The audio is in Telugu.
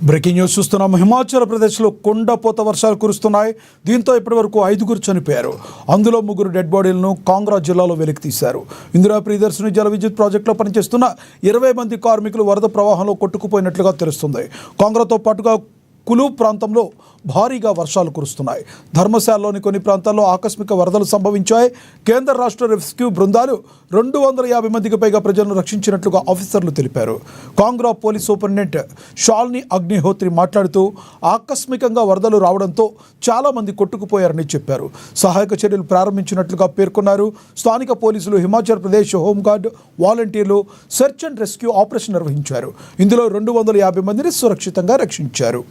బ్రేకింగ్ న్యూస్ చూస్తున్నాం. హిమాచల్ ప్రదేశ్లో కుండపోత వర్షాలు కురుస్తున్నాయి. దీంతో ఇప్పటివరకు 5 చనిపోయారు. అందులో 3 డెడ్ బాడీలను కాంగ్రా జిల్లాలో వెలికితీశారు. ఇందిరా ప్రియదర్శిని జల విద్యుత్ ప్రాజెక్టులో పనిచేస్తున్న 20 మంది కార్మికులు వరద ప్రవాహంలో కొట్టుకుపోయినట్లుగా తెలుస్తుంది. కాంగ్రాతో పాటుగా కులు ప్రాంతంలో భారీగా వర్షాలు కురుస్తున్నాయి. ధర్మశాలలోని కొన్ని ప్రాంతాల్లో ఆకస్మిక వరదలు సంభవించాయి. కేంద్ర రాష్ట్ర రెస్క్యూ బృందాలు 250 మందికి పైగా ప్రజలను రక్షించినట్లుగా ఆఫీసర్లు తెలిపారు. కాంగ్రా పోలీస్ సూపరింటెండెంట్ షాల్ని అగ్నిహోత్రి మాట్లాడుతూ ఆకస్మికంగా వరదలు రావడంతో చాలామంది కొట్టుకుపోయారని చెప్పారు. సహాయక చర్యలు ప్రారంభించినట్లుగా పేర్కొన్నారు. స్థానిక పోలీసులు, హిమాచల్ ప్రదేశ్ హోంగార్డ్ వాలంటీర్లు సెర్చ్ అండ్ రెస్క్యూ ఆపరేషన్ నిర్వహించారు. ఇందులో 250 మందిని సురక్షితంగా రక్షించారు.